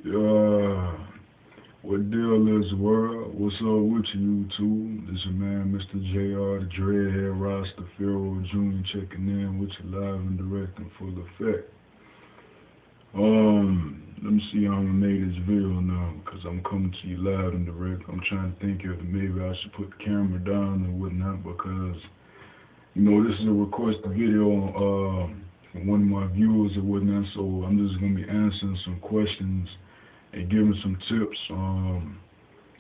Yeah, what deal is world? What's up with you, YouTube? This your man, Mr. JR, the Dreadhead Roster, Pharaoh Jr. checking in with you live and direct in full effect. Let me see how I'm gonna make this video now, because I'm coming to you live and direct. I'm trying to think if maybe I should put the camera down or whatnot, because, this is a requested video from one of my viewers or whatnot, so I'm just gonna be answering some questions and giving some tips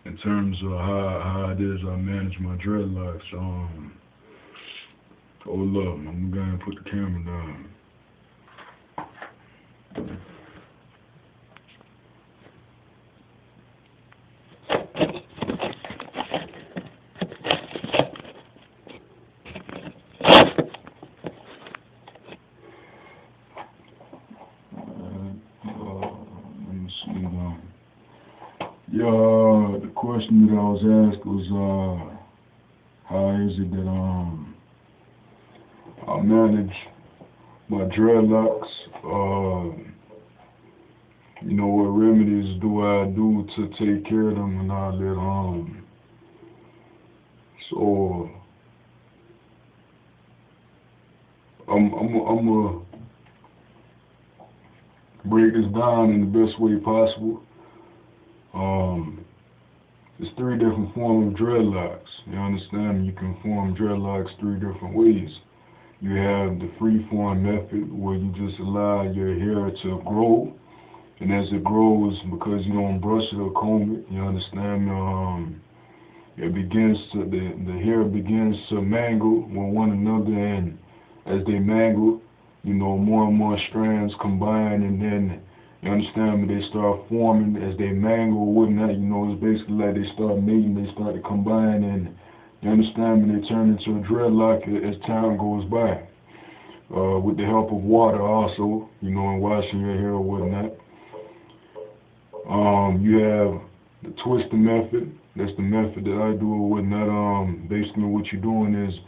in terms of how it is I manage my dreadlocks. Hold up, I'm gonna put the camera down. Let me see. The question that I was asked was, how is it that I manage my dreadlocks? What remedies do I do to take care of them and all that? So I'm gonna break this down in the best way possible. There's three different forms of dreadlocks. You understand? You can form dreadlocks three different ways. You have the free form method, where you just allow your hair to grow, and as it grows, because you don't brush it or comb it, you understand? The hair begins to mangle with one another, and as they mangle, more and more strands combine, and then, you understand me, they start forming as they mangle, whatnot, it's basically like they start mating, they start to combine, and, you understand me, they turn into a dreadlock as time goes by. With the help of water also, and washing your hair or whatnot. You have the twisting method. That's the method that I do or whatnot. Basically what you're doing is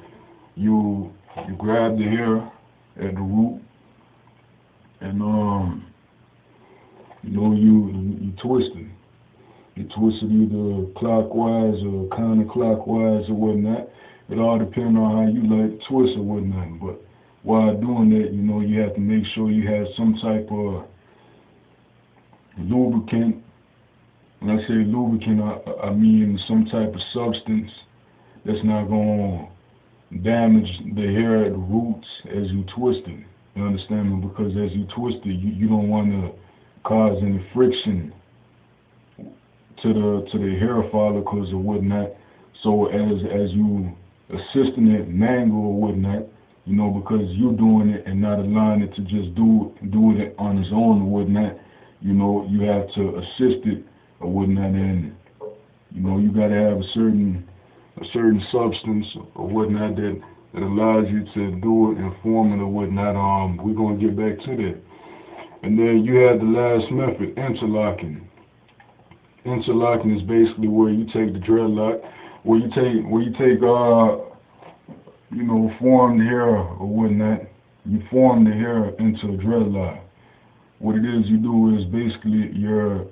you grab the hair at the root, and you twist it. You twist it either clockwise or counterclockwise or whatnot. It all depends on how you like to twist or whatnot. But while doing that, you have to make sure you have some type of lubricant. When I say lubricant, I mean some type of substance that's not going to damage the hair at the roots as you twist it. You understand me? Because as you twist it, you don't want to cause any friction to the hair follicles or whatnot. So as you assisting it mangle or whatnot, because you're doing it and not allowing it to just do it on its own or whatnot, you have to assist it or whatnot, and you got to have a certain substance or whatnot that allows you to do it and form it or whatnot. We're gonna get back to that. And then you have the last method, interlocking. Interlocking is basically where you take the dreadlock, where you take formed hair or whatnot, you form the hair into a dreadlock. What it is you do is basically you're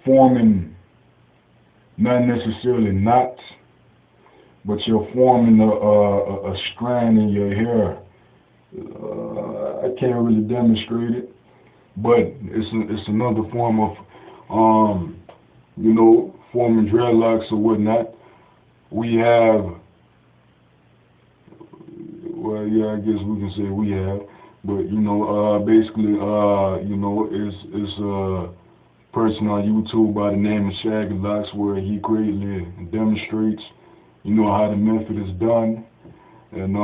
forming not necessarily knots, but you're forming a strand in your hair. I can't really demonstrate it, but it's another form of forming dreadlocks or whatnot. We have, I guess we can say we have, but basically it's a person on YouTube by the name of Shaggy Locks, where he greatly demonstrates how the method is done. And,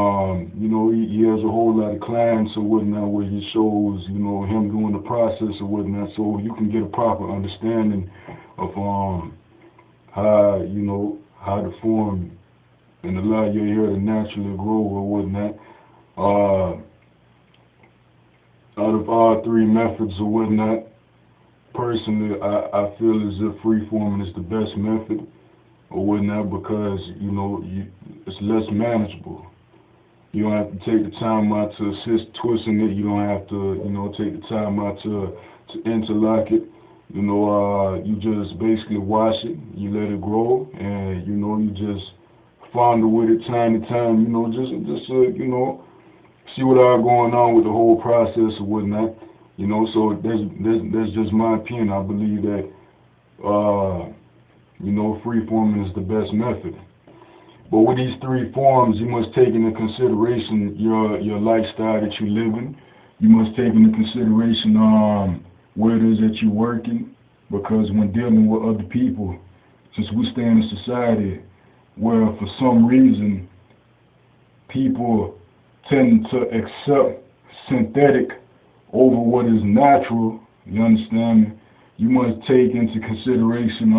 he has a whole lot of clients or whatnot where he shows, him doing the process or whatnot, so you can get a proper understanding of, how to form and allow your hair to naturally grow or whatnot. Out of all three methods or whatnot, personally, I feel as if free-forming is the best method or whatnot, because, it's less manageable. You don't have to take the time out to assist twisting it. You don't have to, take the time out to interlock it. You just basically wash it. You let it grow, and you just fondle with it time to time. See what are going on with the whole process or whatnot. So that's just my opinion. I believe that free forming is the best method. But with these three forms, you must take into consideration your lifestyle that you live in. You must take into consideration where it is that you're working, because when dealing with other people, since we stay in a society where for some reason people tend to accept synthetic over what is natural, you understand me? You must take into consideration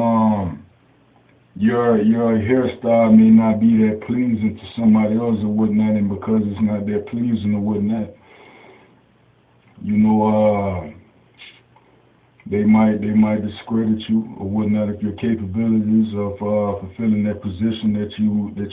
your hairstyle may not be that pleasing to somebody else or whatnot, and because it's not that pleasing or whatnot, they might discredit you or whatnot if your capabilities of fulfilling that position that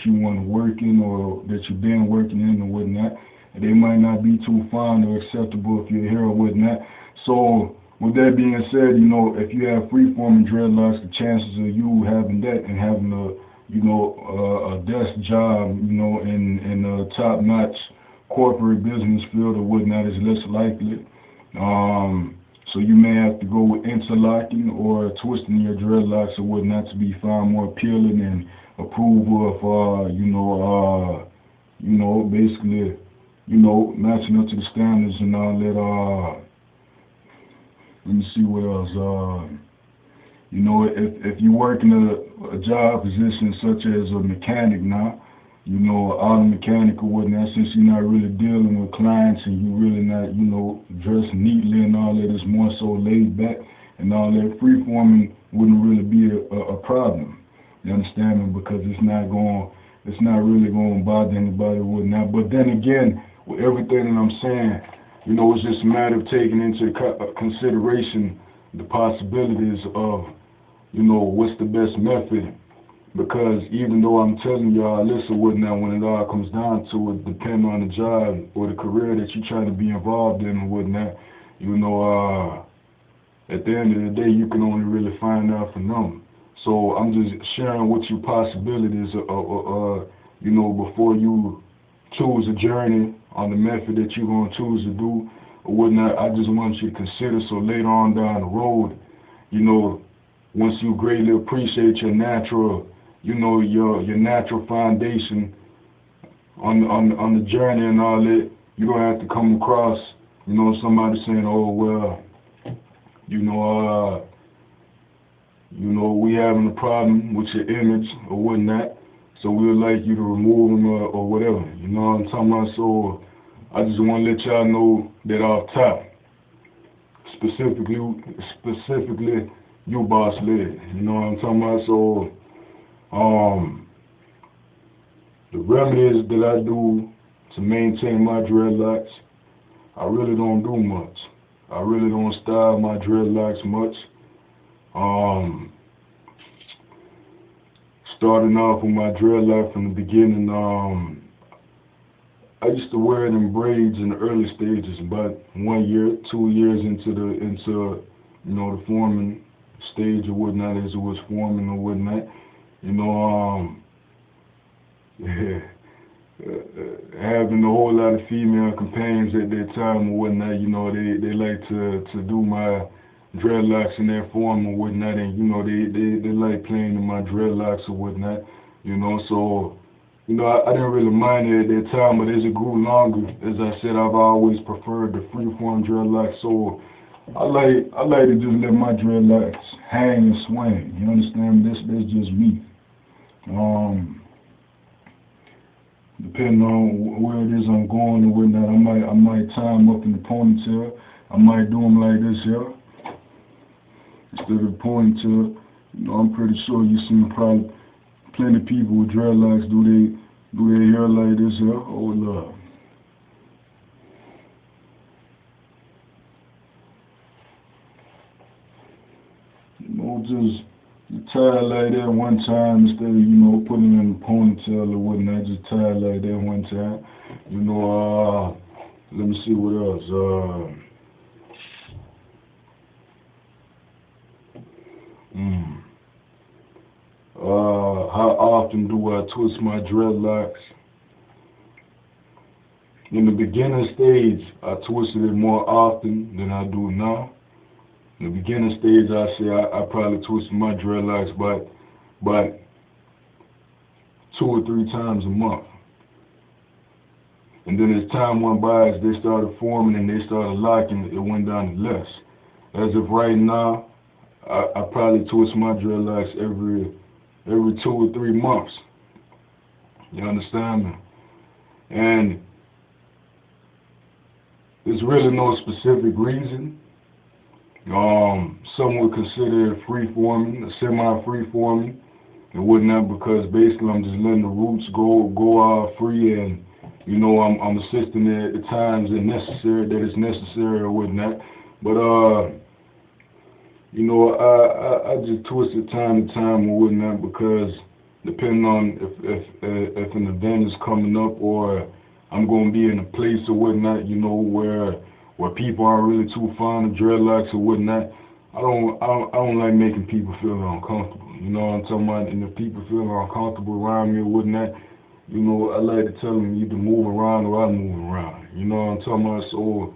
you want to work in or that you've been working in or whatnot. And they might not be too fond or acceptable if you're here or whatnot. So with that being said, if you have free-forming dreadlocks, the chances of you having that and having a desk job, in a top-notch corporate business field or whatnot is less likely. So you may have to go with interlocking or twisting your dreadlocks or whatnot to be found more appealing and approval of, basically, matching up to the standards and all that. Let me see what else. If you work in a job position such as a mechanic now, auto mechanic or whatnot, since you're not really dealing with clients and you're really not, dressed neatly and all that, it's more so laid back and all that, free-forming wouldn't really be a problem. You understand me? Because it's not really going to bother anybody or whatnot. But then again, with everything that I'm saying, it's just a matter of taking into consideration the possibilities of, what's the best method. Because even though I'm telling y'all this or whatnot, when it all comes down to it, depending on the job or the career that you're trying to be involved in or whatnot, at the end of the day, you can only really find out from them. So I'm just sharing with you possibilities, before you choose a journey on the method that you're going to choose to do or whatnot. I just want you to consider, so later on down the road, once you greatly appreciate your natural, your natural foundation on the journey and all that, you don't have to come across, somebody saying, oh, well, we having a problem with your image or whatnot, so we would like you to remove them or whatever. You know what I'm talking about? So I just want to let y'all know that off top, specifically you, boss lady. You know what I'm talking about? So the remedies that I do to maintain my dreadlocks, I really don't do much. I really don't style my dreadlocks much. Starting off with my dreadlock from the beginning, I used to wear it in braids in the early stages, about 1 year, 2 years into the forming stage or whatnot, as it was forming or whatnot. Having a whole lot of female companions at that time or whatnot, they like to do my dreadlocks in their form or whatnot, and they like playing in my dreadlocks or whatnot, so I didn't really mind it at that time, but as it grew longer, as I said, I've always preferred the freeform dreadlocks, so I like to just let my dreadlocks hang and swing. You understand? That's just me. Depending on where it is I'm going or whatnot, I might tie them up in the ponytail. I might do them like this here instead of the ponytail. I'm pretty sure you've seen probably plenty of people with dreadlocks do their hair like this here. Oh Lord. Just tie it like that one time instead of, you know, putting it in a ponytail or whatnot. Just tie it like that one time. You know, let me see what else. How often do I twist my dreadlocks? In the beginning stage, I twisted it more often than I do now. In the beginning stage, I say I probably twisted my dreadlocks by 2 or 3 times a month. And then as time went by, as they started forming and they started locking, it went down to less. As of right now, I probably twist my dreadlocks every 2 or 3 months. You understand me? And there's really no specific reason. Some would consider it free-forming, semi-free-forming, and whatnot, because basically I'm just letting the roots go free, and you know I'm assisting at the times that it's necessary or whatnot. But you know, I just twist it time to time or whatnot, because depending on if an event is coming up or I'm going to be in a place or whatnot, you know, where people aren't really too fond of dreadlocks or whatnot. I don't like making people feel uncomfortable. You know what I'm talking about? And if people feel uncomfortable around me or whatnot, you know, I like to tell them either move around or I move around. You know what I'm talking about? So,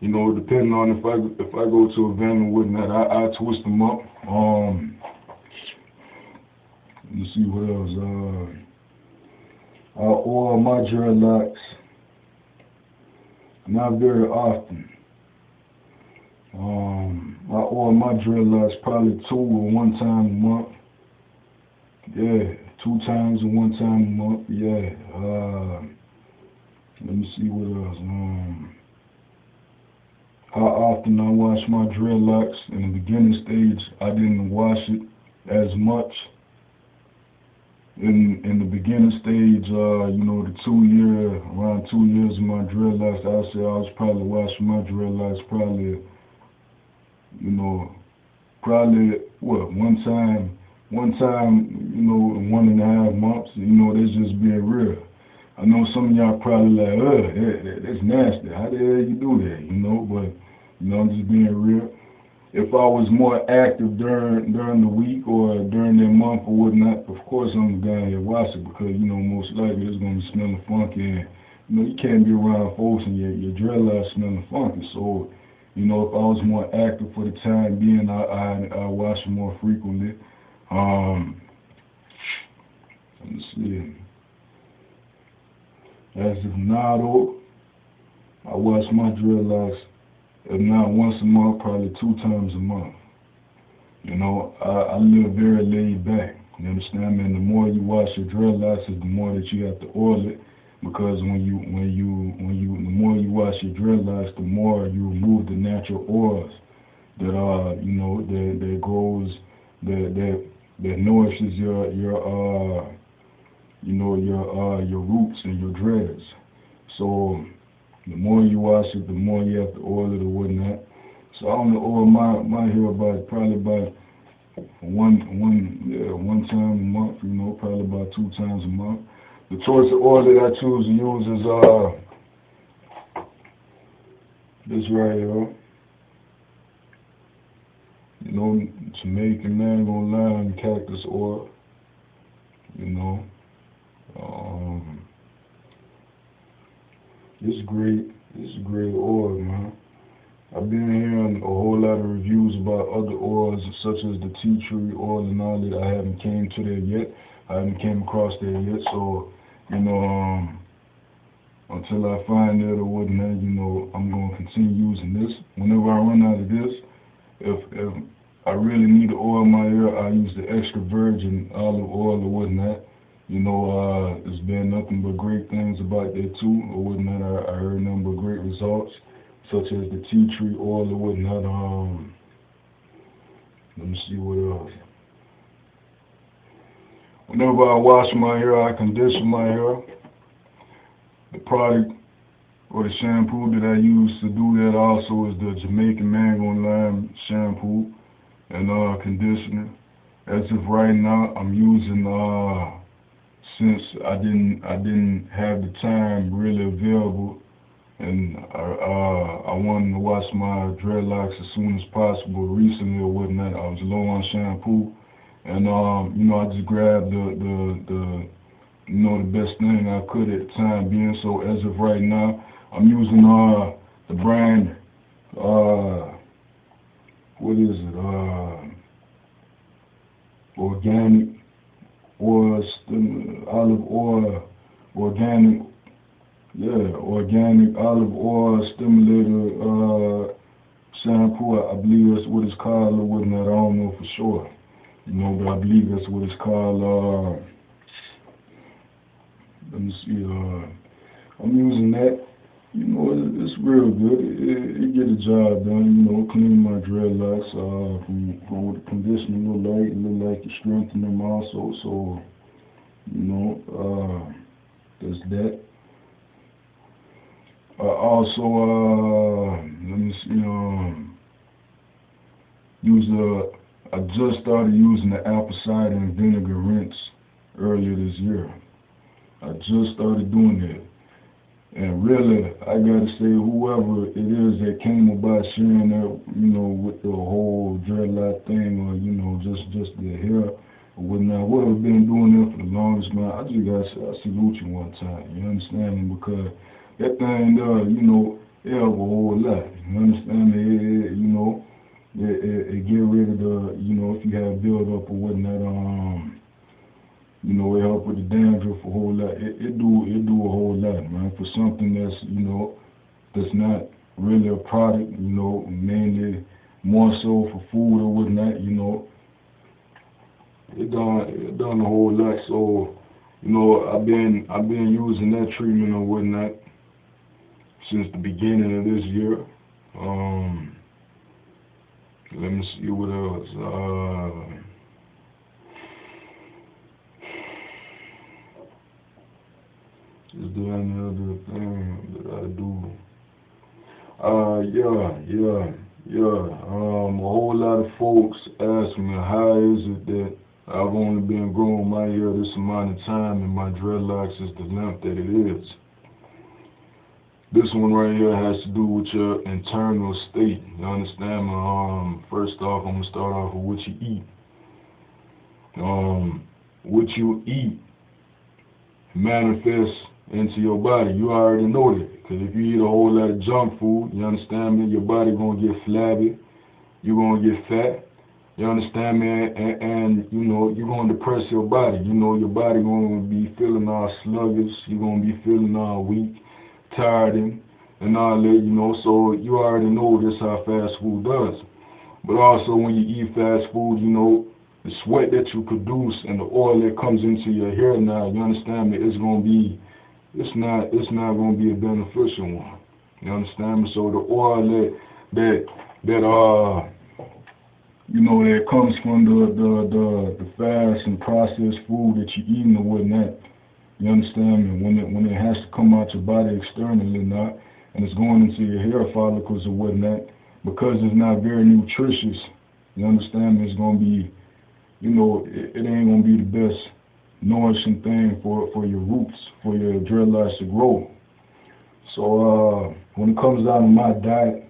you know, depending on if I go to an event or whatnot, I twist them up. Let me see what else. I oil my dreadlocks not very often. I oil my dreadlocks probably 2 or 1 time a month. Yeah, 2 times or 1 time a month. Yeah. Let me see what else. How often I wash my dreadlocks. In the beginning stage, I didn't wash it as much. In the beginning stage, you know, around 2 years of my dreadlocks, I say I was probably washing my dreadlocks probably, you know, one time, you know, in 1.5 months. You know, that's just being real. I know some of y'all probably like, that's nasty. How the hell you do that? You know, but you know, I'm just being real. If I was more active during the week or during that month or whatnot, of course I'm going to wash it, because, you know, most likely it's going to be smelling funky, and, you know, you can't be around folks and your dreadlocks smelling funky. So, you know, if I was more active for the time being, I wash it more frequently. Let me see. As of now, though, I wash my dreadlocks, if not once a month, probably 2 times a month. You know, I live very laid back. You understand me? And the more you wash your dreadlocks, the more that you have to oil it, because the more you wash your dreadlocks, the more you remove the natural oils that you know, that grows, that nourishes your you know, your roots and your dreads. So the more you wash it, the more you have to oil it or whatnot. So I only oil my hair probably about one time a month, you know, probably about 2 times a month. The choice of oil that I choose to use is this right here. You know, Jamaican mango-lime cactus oil. You know, it's great. It's a great oil, man. I've been hearing a whole lot of reviews about other oils, such as the tea tree oil and all that. I haven't came to that yet. I haven't came across that yet. So, you know, until I find it or whatnot, you know, I'm going to continue using this. Whenever I run out of this, if I really need to oil my hair, I use the extra virgin olive oil or whatnot. You know, there's been nothing but great things about that too, or whatnot. I heard nothing but great results, such as the tea tree oil or whatnot. Let me see what else. Whenever I wash my hair, I condition my hair. The product or the shampoo that I use to do that also is the Jamaican mango lime shampoo and conditioner. As of right now, I'm using since I didn't have the time really available, and I wanted to wash my dreadlocks as soon as possible. Recently or whatnot, I was low on shampoo, and you know, I just grabbed the you know, the best thing I could at the time being. So as of right now, I'm using the brand what is it, organic oil, olive oil, organic, organic olive oil stimulator shampoo. I believe that's what it's called or whatnot. I don't know for sure, you know, but I believe that's what it's called. Let me see. I'm using that. You know, it's real good. It get the job done. You know, clean my dreadlocks from with the conditioner. It look like it strengthen them also. So, you know, there's that. Also, let me see. I just started using the apple cider and vinegar rinse earlier this year. I just started doing that. And really, I gotta say, whoever it is that came about sharing that, you know, with the whole dreadlock thing, or, you know, just the hair or whatnot, whoever been doing that for the longest, man, I just gotta say, I salute you one time. You understand me? Because that thing, you know, it help a whole lot. You understand me? You know, it get rid of the, you know, if you have build up or whatnot, you know, it help with the dandruff a whole lot. It do a whole lot, man. For something that's, you know, that's not really a product, you know, mainly more so for food or whatnot, you know, it done a whole lot. So, you know, I've been using that treatment or whatnot since the beginning of this year. Let me see what else. Is there any other thing that I do? A whole lot of folks ask me, how is it that I've only been growing my hair this amount of time and my dreadlocks is the length that it is? This one right here has to do with your internal state. You understand me? First off, I'm gonna start off with what you eat. What you eat manifests into your body. You already know that, because if you eat a whole lot of junk food, you understand me, your body gonna get flabby, you're gonna get fat, you understand me, and you know, you're gonna depress your body. You know, your body gonna be feeling all sluggish, you're gonna be feeling all weak, tired, and all that, you know. So you already know this how fast food does. But also, when you eat fast food, you know, the sweat that you produce and the oil that comes into your hair now, you understand me, it's not going to be a beneficial one. You understand me? So the oil that you know, that comes from the fast and processed food that you're eating or whatnot, you understand me? When it has to come out your body externally now, and it's going into your hair follicles or whatnot, because it's not very nutritious, you understand me? It's going to be, you know, it ain't going to be the best nourishing thing for your roots, for your dreadlocks to grow. So when it comes down to my diet,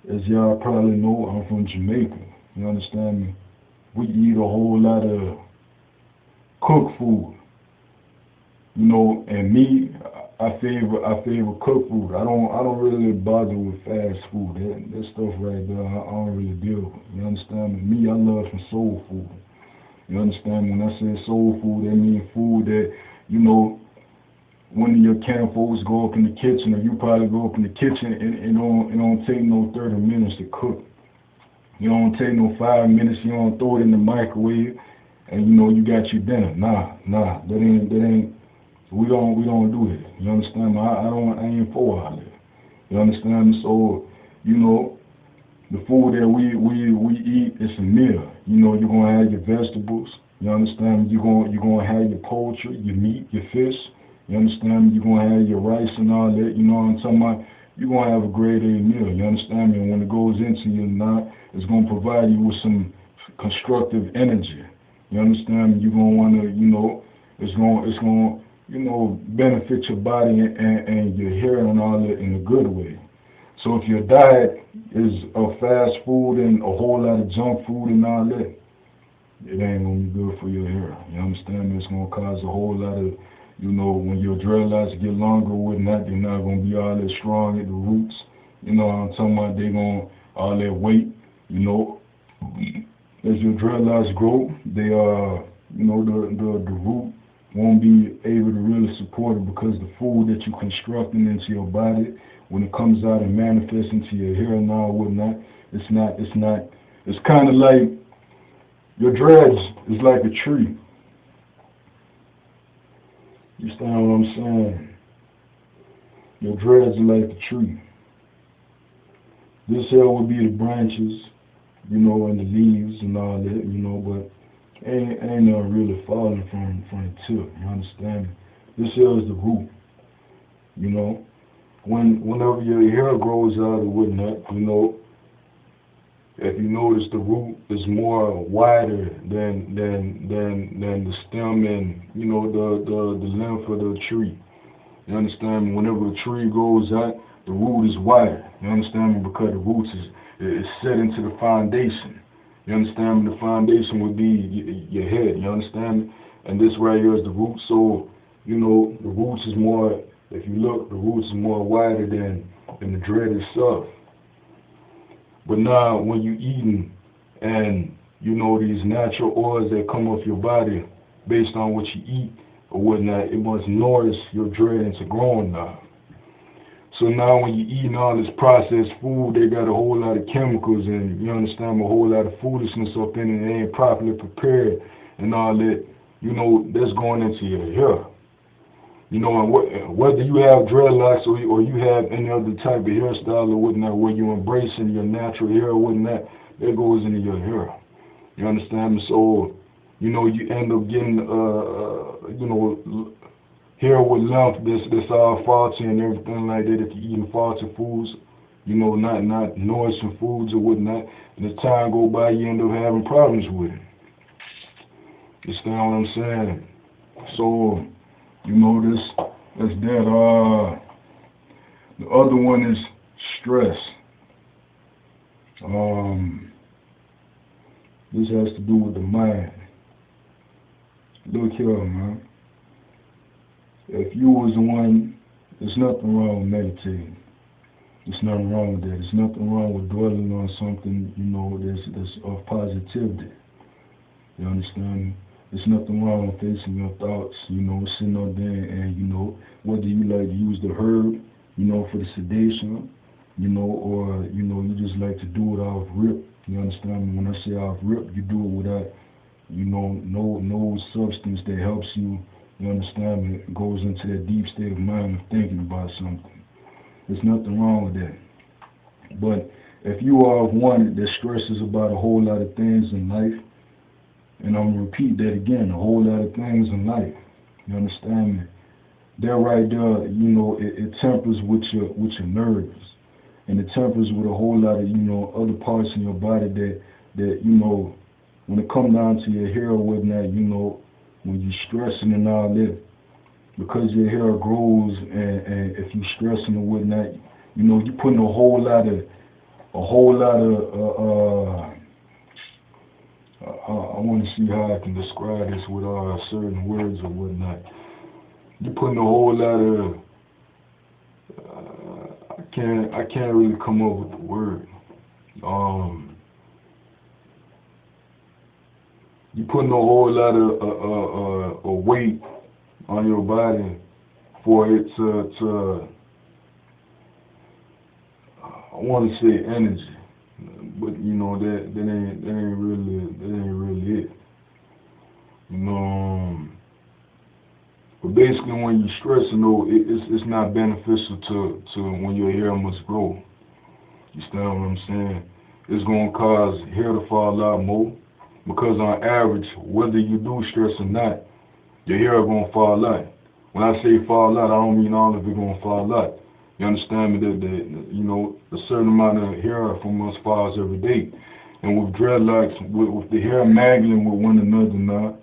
as y'all probably know, I'm from Jamaica. You understand me? We eat a whole lot of cooked food. You know, and me, I favor cooked food. I don't really bother with fast food. That stuff right there, I don't really deal with. You understand me? Me, I love some soul food. You understand? When I say soul food, that means food that, you know, one of your camp folks go up in the kitchen, or you probably go up in the kitchen, and it don't take no 30 minutes to cook. You don't take no 5 minutes. You don't throw it in the microwave, and you know you got your dinner. Nah, that ain't. We don't do that. You understand? I ain't for all that. You understand? So, you know, the food that we eat is a meal. You know, you're gonna have your vegetables. You understand? You're gonna have your poultry, your meat, your fish. You understand? You're gonna have your rice and all that. You know what I'm talking about? You're gonna have a grade A meal. You understand me? And when it goes into you now, it's gonna provide you with some constructive energy. You understand me? You're gonna wanna, it's gonna, benefit your body and your hair and all that in a good way. So if your diet is of fast food and a whole lot of junk food and all that, it ain't gonna be good for your hair. You understand me? It's gonna cause a whole lot of, when your dreadlocks get longer or whatnot, they're not gonna be all that strong at the roots. You know what I'm talking about? They gonna all that weight, as your dreadlocks grow, they the root won't be able to really support it because the food that you're constructing into your body, when it comes out and manifests into your hair and all whatnot, it's kind of like your dreads is like a tree. You understand what I'm saying? Your dreads are like a tree. This here would be the branches, and the leaves and all that, but ain't nothing really falling from the tip, you understand? This here is the root, Whenever your hair grows out or whatnot, if you notice the root is more wider than the stem and, the length of the tree. You understand me? Whenever a tree grows out, the root is wider. You understand me? Because the roots is set into the foundation. You understand me? The foundation would be your head. You understand me? And this right here is the root. So, the roots is more, if you look, the roots is more wider than the dread itself. But now, when you eating and, these natural oils that come off your body based on what you eat or whatnot, it must nourish your dread into growing now. So now when you're eating all this processed food, they got a whole lot of chemicals and, you understand, a whole lot of foolishness up in it. They ain't properly prepared and all that, that's going into your hair. And whether you have dreadlocks or you have any other type of hairstyle or whatnot, where you're embracing your natural hair or whatnot, that goes into your hair. You understand me? So, you end up getting, hair with length that's all faulty and everything like that if you're eating faulty foods, not nourishing foods or whatnot. And as time go by, you end up having problems with it. You understand what I'm saying? So, that's that. The other one is stress. This has to do with the mind. Look here, man. If you was the one, there's nothing wrong with meditating. There's nothing wrong with that. There's nothing wrong with dwelling on something, that's of positivity. You understand me? There's nothing wrong with facing your thoughts, sitting up there and, whether you like to use the herb, for the sedation, or, you just like to do it off rip. You understand me? When I say off rip, you do it without, no substance that helps you. You understand me? It goes into that deep state of mind of thinking about something. There's nothing wrong with that. But if you are one that stresses about a whole lot of things in life, and I'm going to repeat that again, a whole lot of things in life, you understand me? That right there, it tempers with your nerves. And it tempers with a whole lot of, other parts in your body that when it comes down to your hair or whatnot, when you're stressing and all that, because your hair grows and if you're stressing or whatnot, you're putting a whole lot of I want to see how I can describe this with certain words or whatnot. You're putting a whole lot of I can't really come up with the word. You're putting a whole lot of weight on your body for it to I want to say energy, but that ain't really it. But basically, when you're stressing, it's not beneficial to when your hair must grow. You understand what I'm saying? It's gonna cause hair to fall out more, because on average, whether you do stress or not, your hair is gonna fall out. When I say fall out, I don't mean all of it gonna fall out. You understand me? That a certain amount of hair from us falls every day. And with dreadlocks, with the hair mangling with one another now,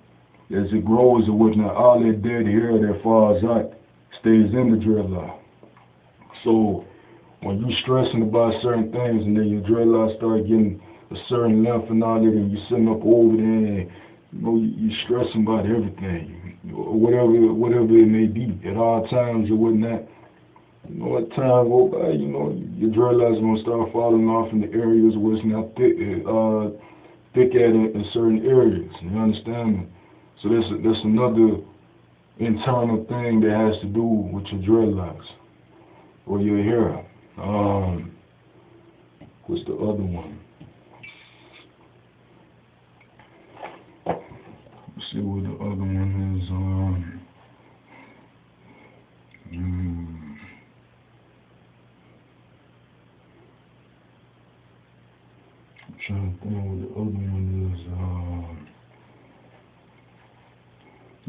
as it grows or whatnot, all that dead hair that falls out stays in the dreadlock. So when you stressing about certain things and then your dreadlocks start getting a certain length and all that, and you're sitting up over there and you're stressing about everything, whatever it may be, at all times or whatnot. As time go by, your dreadlocks gonna start falling off in the areas where it's not thick at in certain areas. You understand me? So that's another internal thing that has to do with your dreadlocks or your hair. What's the other one? Let's see what the other one is. I'm trying to think what the other one is.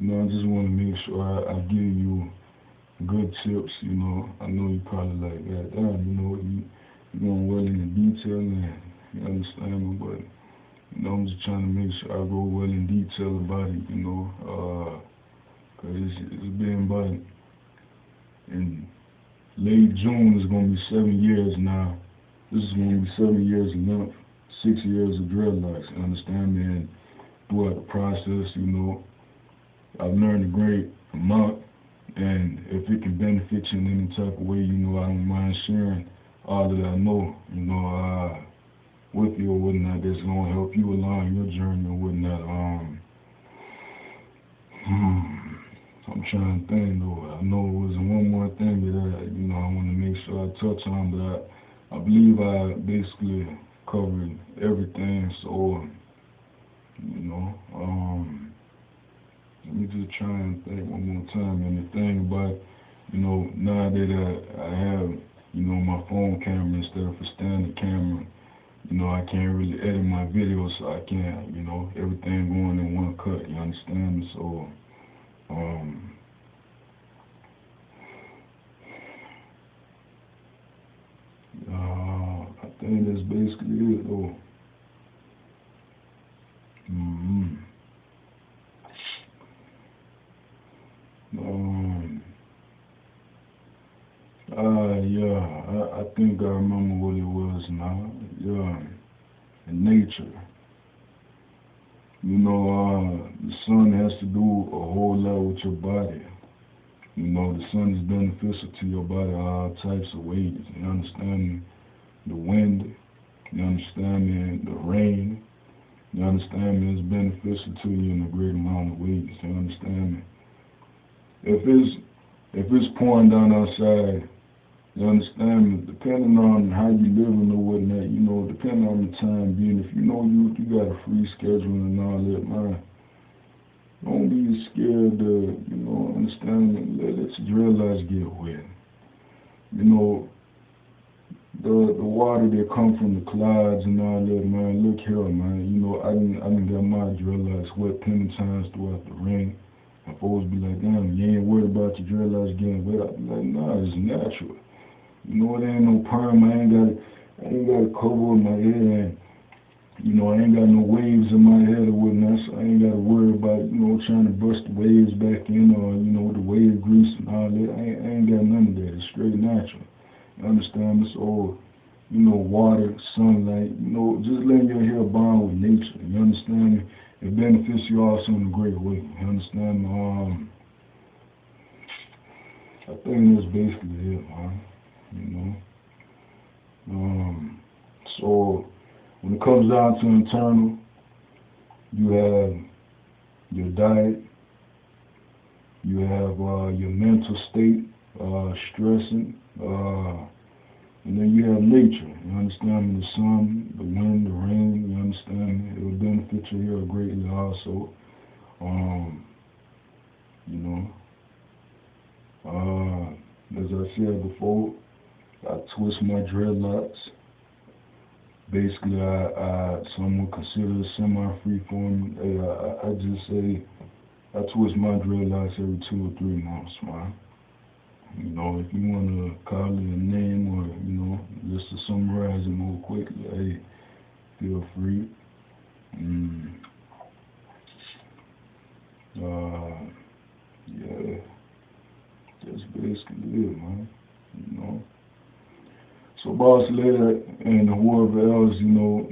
I just want to make sure I give you good tips. I know you probably like that. You're going well into detail, and you understand me, but I'm just trying to make sure I go well in detail about it. Cause it's been about in late June. It's going to be 7 years now. This is going to be 7 years in length, 6 years of dreadlocks. You understand me? And throughout the process, I've learned a great amount, and if it can benefit you in any type of way, I don't mind sharing all that I know, with you or whatnot, that's going to help you along your journey or whatnot. I'm trying to think, though. I know it was one more thing that I want to make sure I touch on, but I believe I basically covered everything, so, let me just try and think one more time. And the thing about, now that I have, my phone camera instead of a standard camera, I can't really edit my videos, so I can't, everything going in one cut, you understand me? So, I think that's basically it, though. I think I remember what it was now. Yeah, in nature. The sun has to do a whole lot with your body. The sun is beneficial to your body all types of ways. You understand me? The wind, you understand me? The rain, you understand me? It's beneficial to you in a great amount of ways. You understand me? If it's pouring down outside, you understand me, depending on how you living or whatnot, depending on the time being, if you got a free schedule and all that, man, don't be scared to, understand me, let your dreadlocks get wet. The water that come from the clouds and all that, man, look here, man, I done got my dreadlocks wet plenty times throughout the rain. And folks be like, damn, you ain't worried about your dreadlocks getting wet. I be like, nah, it's natural. It ain't no perm. I ain't got a cover on my head, and I ain't got no waves in my head or whatnot, so I ain't got to worry about trying to bust the waves back in or the wave grease and all that. I ain't got none of that. It's straight natural. You understand me? So water, sunlight, just letting your hair bond with nature. You understand me? It benefits you also in a great way. You understand me? I think that's basically it, man. So when it comes down to internal, you have your diet, you have your mental state, stressing, and then you have nature. You understand me? The sun, the wind, the rain. You understand me? It will benefit your hair greatly also. As I said before, I twist my dreadlocks. Basically, some would consider it semi-free form. I just say I twist my dreadlocks every 2 or 3 months, man. If you want to call it a name or, just to summarize it more quickly, hey, still free. Yeah, that's basically it, man. You know. So Boss Lad and whoever else, you know,